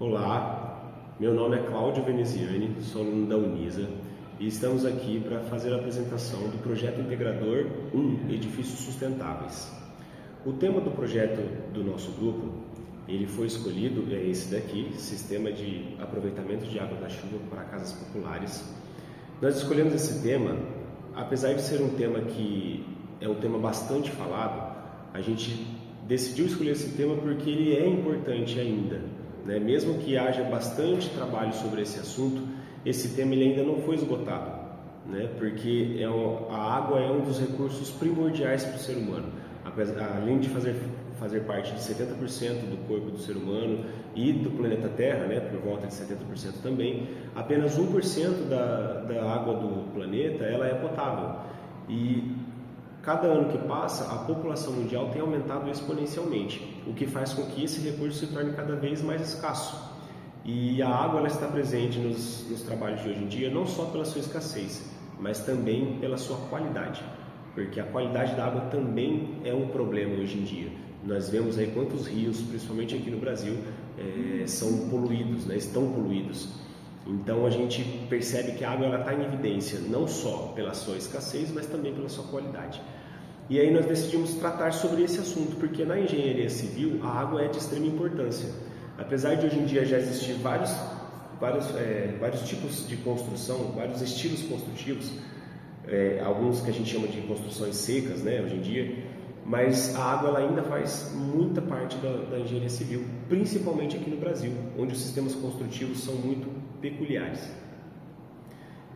Olá, meu nome é Cláudio Veneziani, sou aluno da Unisa e estamos aqui para fazer a apresentação do Projeto Integrador 1 Edifícios Sustentáveis. O tema do projeto do nosso grupo, ele foi escolhido, é esse daqui, Sistema de Aproveitamento de Água da Chuva para Casas Populares. Nós escolhemos esse tema, apesar de ser um tema que é um tema bastante falado, a gente decidiu escolher esse tema porque ele é importante ainda, né? Mesmo que haja bastante trabalho sobre esse assunto, esse tema ele ainda não foi esgotado, né? Porque a água é um dos recursos primordiais para o ser humano. Além de fazer parte de 70% do corpo do ser humano e do planeta Terra, né, por volta de 70% também, apenas 1% da água do planeta ela é potável. E cada ano que passa, a população mundial tem aumentado exponencialmente, o que faz com que esse recurso se torne cada vez mais escasso. E a água ela está presente nos trabalhos de hoje em dia, não só pela sua escassez, mas também pela sua qualidade, porque a qualidade da água também é um problema hoje em dia. Nós vemos aí quantos rios, principalmente aqui no Brasil, são poluídos, né? Estão poluídos. Então a gente percebe que a água está em evidência, não só pela sua escassez, mas também pela sua qualidade. E aí nós decidimos tratar sobre esse assunto, porque na engenharia civil a água é de extrema importância. Apesar de hoje em dia já existir vários tipos de construção, vários estilos construtivos, alguns que a gente chama de construções secas, né, hoje em dia, mas a água ela ainda faz muita parte da engenharia civil, principalmente aqui no Brasil, onde os sistemas construtivos são muito peculiares.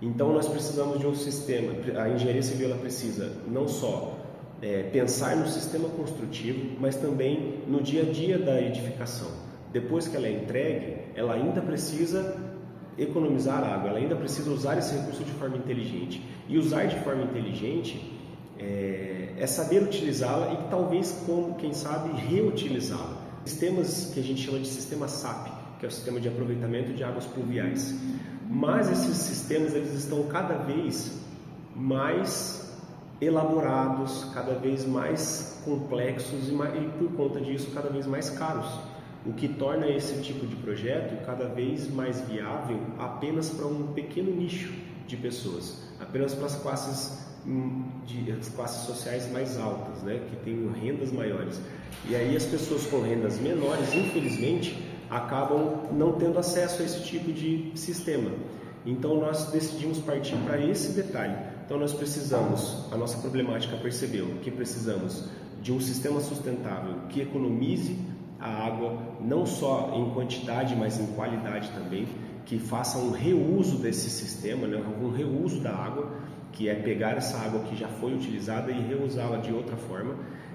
Então nós precisamos de um sistema, a engenharia civil ela precisa não só pensar no sistema construtivo, mas também no dia a dia da edificação. Depois que ela é entregue, ela ainda precisa economizar água, ela ainda precisa usar esse recurso de forma inteligente. E usar de forma inteligente é saber utilizá-la e talvez, quem sabe, reutilizá-la. Sistemas que a gente chama de sistema SAP, que é o sistema de aproveitamento de águas pluviais. Mas esses sistemas eles estão cada vez mais elaborados, cada vez mais complexos e por conta disso cada vez mais caros, o que torna esse tipo de projeto cada vez mais viável apenas para um pequeno nicho de pessoas, apenas para as classes sociais mais altas, né, que têm rendas maiores. E aí as pessoas com rendas menores, infelizmente, acabam não tendo acesso a esse tipo de sistema. Então nós decidimos partir para esse detalhe. Então nós precisamos, a nossa problemática percebeu que precisamos de um sistema sustentável que economize a água, não só em quantidade, mas em qualidade também, que faça um reuso desse sistema, né, um reuso da água, que é pegar essa água que já foi utilizada e reusá-la de outra forma,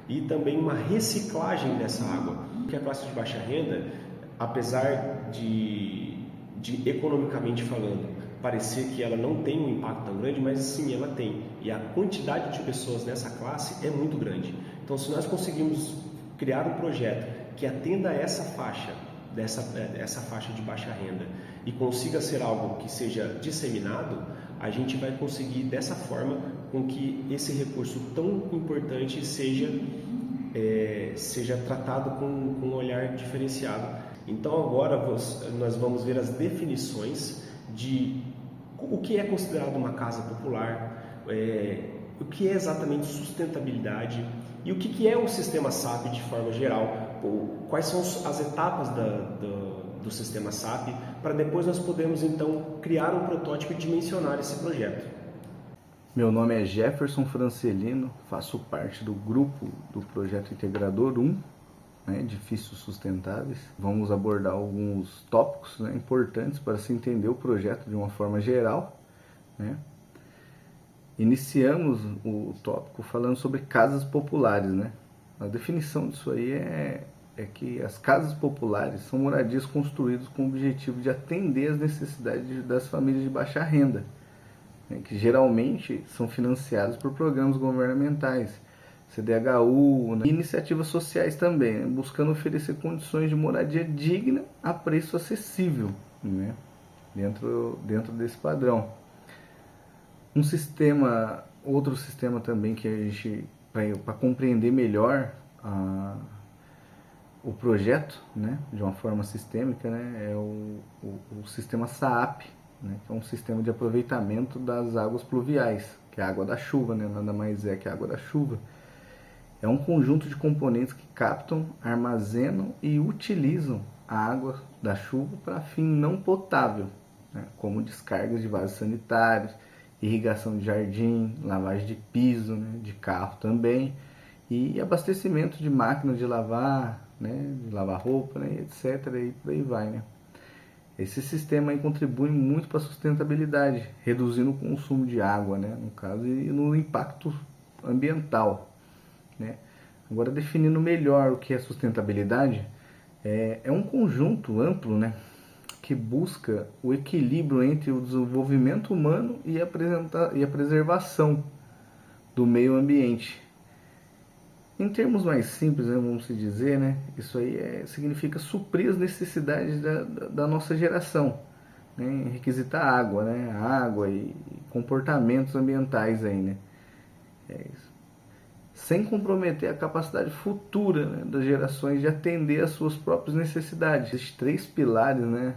e também uma reciclagem dessa água, porque a classe de baixa renda, apesar de economicamente falando, parecer que ela não tem um impacto tão grande, mas sim, ela tem. E a quantidade de pessoas nessa classe é muito grande. Então, se nós conseguirmos criar um projeto que atenda a essa faixa, essa faixa de baixa renda, e consiga ser algo que seja disseminado, a gente vai conseguir dessa forma com que esse recurso tão importante seja tratado com um olhar diferenciado. Então agora nós vamos ver as definições de o que é considerado uma casa popular, o que é exatamente sustentabilidade e o que é o sistema SAP de forma geral, quais são as etapas do sistema SAP, para depois nós podermos então criar um protótipo e dimensionar esse projeto. Meu nome é Jefferson Francelino, faço parte do grupo do Projeto Integrador 1, né, Edifícios Sustentáveis. Vamos abordar alguns tópicos, né, importantes para se entender o projeto de uma forma geral, né? Iniciamos o tópico falando sobre casas populares, né? A definição disso aí é que as casas populares são moradias construídas com o objetivo de atender às necessidades das famílias de baixa renda, né, que geralmente são financiadas por programas governamentais, CDHU, né, e iniciativas sociais também, né, buscando oferecer condições de moradia digna a preço acessível, né, dentro desse padrão. Outro sistema também que a gente, para compreender melhor o projeto, né, de uma forma sistêmica, né, é o sistema SAAP, né, que é um sistema de aproveitamento das águas pluviais, que é a água da chuva, né, nada mais é que a água da chuva. É um conjunto de componentes que captam, armazenam e utilizam a água da chuva para fim não potável, né, como descargas de vasos sanitários, irrigação de jardim, lavagem de piso, né, de carro também, e abastecimento de máquinas de lavar, né, de lavar roupa, né, etc. E por aí vai, né. Esse sistema aí contribui muito para a sustentabilidade, reduzindo o consumo de água, né, no caso, e no impacto ambiental, né. Agora, definindo melhor o que é sustentabilidade, é um conjunto amplo, né, que busca o equilíbrio entre o desenvolvimento humano e a preservação do meio ambiente. Em termos mais simples, né, vamos dizer, né, isso aí significa suprir as necessidades da nossa geração, né, requisitar água, né, água e comportamentos ambientais aí, né, sem comprometer a capacidade futura, né, das gerações de atender às suas próprias necessidades. Existem 3 pilares, né,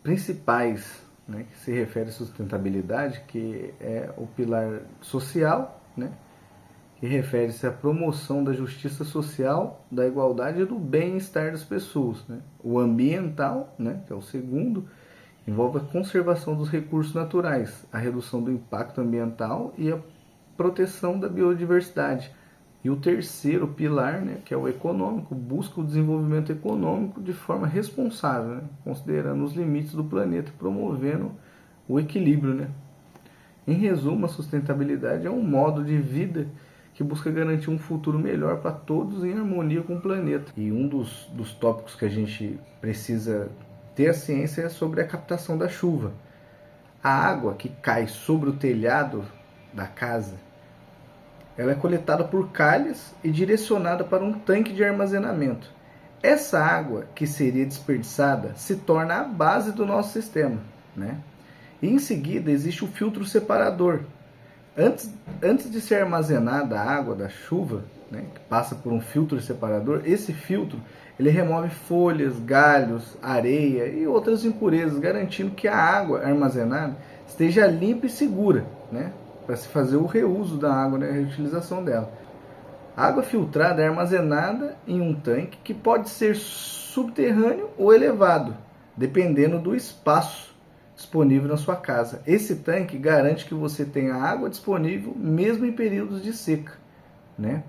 principais, né, que se refere à sustentabilidade, que é o pilar social, né, que refere-se à promoção da justiça social, da igualdade e do bem-estar das pessoas, né. O ambiental, né, que é o segundo, envolve a conservação dos recursos naturais, a redução do impacto ambiental e a proteção da biodiversidade. E o terceiro pilar, né, que é o econômico, busca o desenvolvimento econômico de forma responsável, né, considerando os limites do planeta e promovendo o equilíbrio, né. Em resumo, a sustentabilidade é um modo de vida que busca garantir um futuro melhor para todos em harmonia com o planeta. E um dos tópicos que a gente precisa ter a ciência é sobre a captação da chuva. A água que cai sobre o telhado da casa, ela é coletada por calhas e direcionada para um tanque de armazenamento. Essa água que seria desperdiçada se torna a base do nosso sistema, né? E em seguida existe o filtro separador. Antes de ser armazenada a água da chuva, né, que passa por um filtro separador, esse filtro ele remove folhas, galhos, areia e outras impurezas, garantindo que a água armazenada esteja limpa e segura, né, para se fazer o reuso da água, né, a reutilização dela. A água filtrada é armazenada em um tanque que pode ser subterrâneo ou elevado, dependendo do espaço disponível na sua casa. Esse tanque garante que você tenha água disponível mesmo em períodos de seca, né?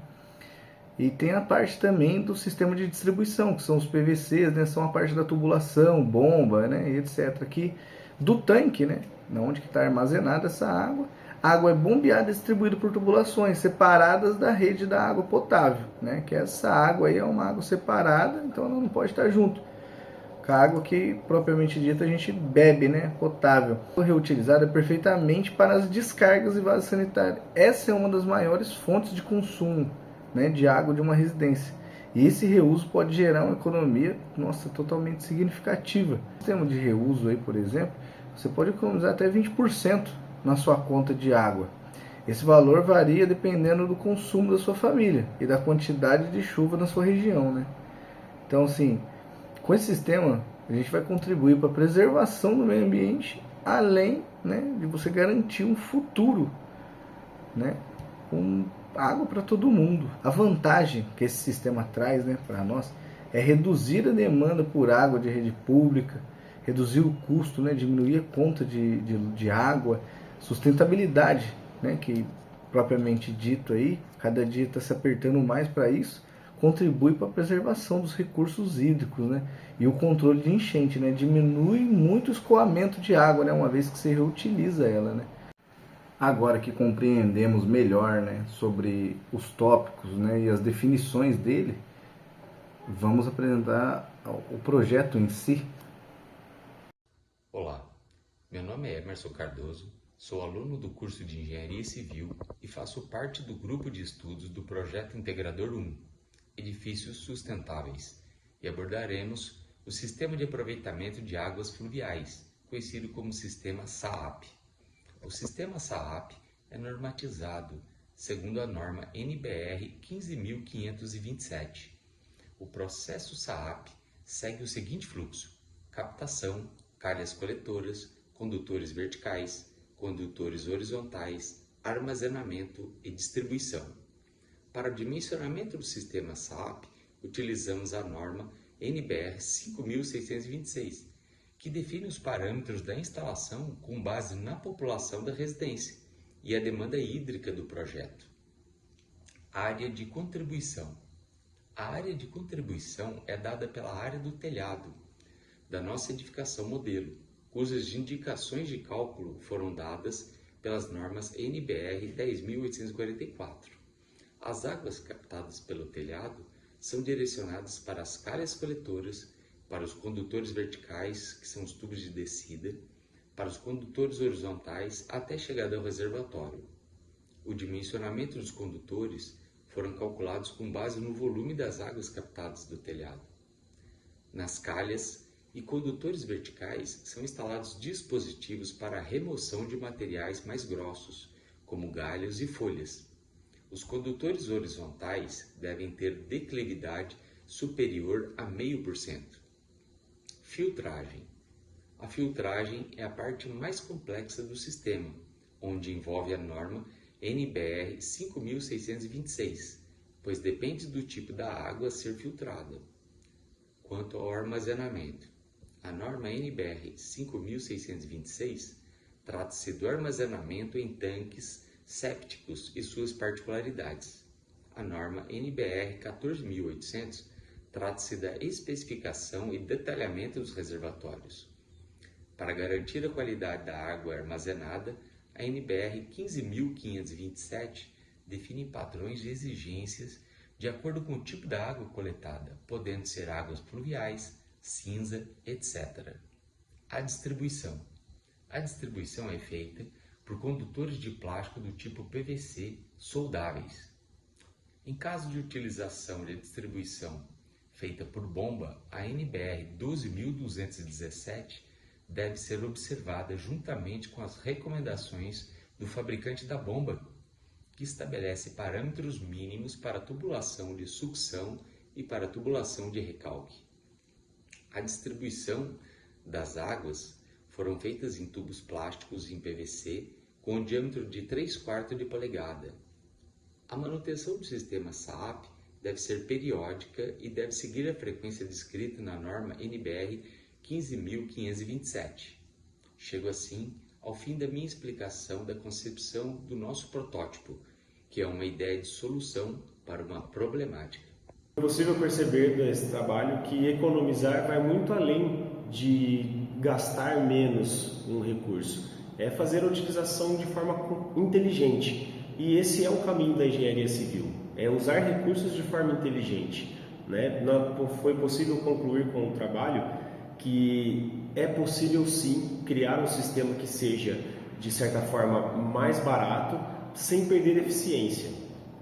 E tem a parte também do sistema de distribuição, que são os PVCs, né? São a parte da tubulação, bomba, né? E etc. Aqui do tanque, né? Onde que está armazenada essa água. A água é bombeada e distribuída por tubulações separadas da rede da água potável, né? Que essa água aí é uma água separada, então ela não pode estar junto com a água que, propriamente dita, a gente bebe, né, potável. Reutilizada perfeitamente para as descargas e vasos sanitários. Essa é uma das maiores fontes de consumo, né, de água de uma residência. E esse reuso pode gerar uma economia, nossa, totalmente significativa. No sistema de reuso aí, por exemplo, você pode economizar até 20% na sua conta de água. Esse valor varia dependendo do consumo da sua família e da quantidade de chuva na sua região, né? Então, assim, com esse sistema, a gente vai contribuir para a preservação do meio ambiente, além, né, de você garantir um futuro, né, com água para todo mundo. A vantagem que esse sistema traz, né, para nós é reduzir a demanda por água de rede pública, reduzir o custo, né, diminuir a conta de água, sustentabilidade, né, que propriamente dito aí, cada dia está se apertando mais para isso, contribui para a preservação dos recursos hídricos, né? E o controle de enchente, né? Diminui muito o escoamento de água, né? Uma vez que se reutiliza ela, né? Agora que compreendemos melhor, né, sobre os tópicos, né, e as definições dele, vamos apresentar o projeto em si. Olá, meu nome é Emerson Cardoso, sou aluno do curso de Engenharia Civil e faço parte do grupo de estudos do Projeto Integrador 1, Edifícios Sustentáveis, e abordaremos o Sistema de Aproveitamento de Águas Fluviais, conhecido como Sistema SAAP. O Sistema SAAP é normatizado segundo a norma NBR 15527. O processo SAAP segue o seguinte fluxo: captação, calhas coletoras, condutores verticais, condutores horizontais, armazenamento e distribuição. Para o dimensionamento do sistema SAAP, utilizamos a norma NBR 5626, que define os parâmetros da instalação com base na população da residência e a demanda hídrica do projeto. Área de contribuição. A área de contribuição é dada pela área do telhado da nossa edificação modelo, cujas indicações de cálculo foram dadas pelas normas NBR 10.844. As águas captadas pelo telhado são direcionadas para as calhas coletoras, para os condutores verticais, que são os tubos de descida, para os condutores horizontais até a chegada ao reservatório. O dimensionamento dos condutores foram calculados com base no volume das águas captadas do telhado. Nas calhas e condutores verticais são instalados dispositivos para a remoção de materiais mais grossos, como galhos e folhas. Os condutores horizontais devem ter declividade superior a 0,5%. Filtragem. A filtragem é a parte mais complexa do sistema, onde envolve a norma NBR 5626, pois depende do tipo da água a ser filtrada. Quanto ao armazenamento, a norma NBR 5626 trata-se do armazenamento em tanques sépticos e suas particularidades. A norma NBR 14800 trata-se da especificação e detalhamento dos reservatórios. Para garantir a qualidade da água armazenada, a NBR 15527 define padrões de exigências de acordo com o tipo da água coletada, podendo ser águas pluviais, cinza, etc. A distribuição. A distribuição é feita por condutores de plástico do tipo PVC soldáveis. Em caso de utilização de distribuição feita por bomba, a NBR 12.217 deve ser observada juntamente com as recomendações do fabricante da bomba, que estabelece parâmetros mínimos para a tubulação de sucção e para a tubulação de recalque. A distribuição das águas foram feitas em tubos plásticos em PVC com um diâmetro de 3/4 de polegada. A manutenção do sistema SAAP deve ser periódica e deve seguir a frequência descrita na norma NBR 15.527. Chego assim ao fim da minha explicação da concepção do nosso protótipo, que é uma ideia de solução para uma problemática. É possível perceber nesse trabalho que economizar vai muito além de gastar menos um recurso. É fazer a utilização de forma inteligente. E esse é o caminho da engenharia civil, é usar recursos de forma inteligente, né? Foi possível concluir com o trabalho que é possível sim criar um sistema que seja, de certa forma, mais barato, sem perder eficiência,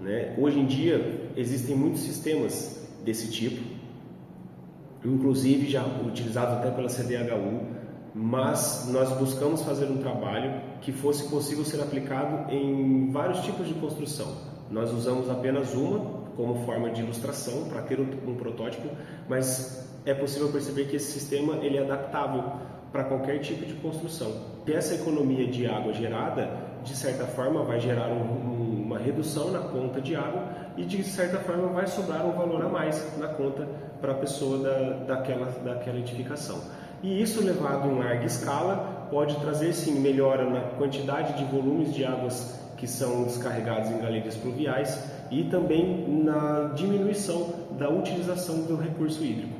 né? Hoje em dia existem muitos sistemas desse tipo, inclusive já utilizados até pela CDHU, mas nós buscamos fazer um trabalho que fosse possível ser aplicado em vários tipos de construção. Nós usamos apenas uma como forma de ilustração para ter um protótipo, mas é possível perceber que esse sistema ele é adaptável para qualquer tipo de construção. E essa economia de água gerada, de certa forma, vai gerar uma redução na conta de água e, de certa forma, vai sobrar um valor a mais na conta para a pessoa daquela edificação. E isso, levado em larga escala, pode trazer sim melhora na quantidade de volumes de águas que são descarregados em galerias pluviais e também na diminuição da utilização do recurso hídrico,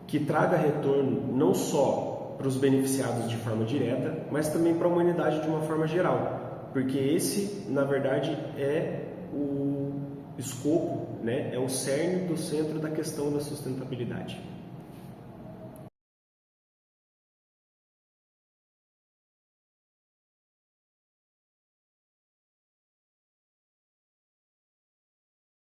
que traga retorno não só para os beneficiados de forma direta, mas também para a humanidade de uma forma geral, porque esse, na verdade, é o escopo, né? É o cerne do centro da questão da sustentabilidade.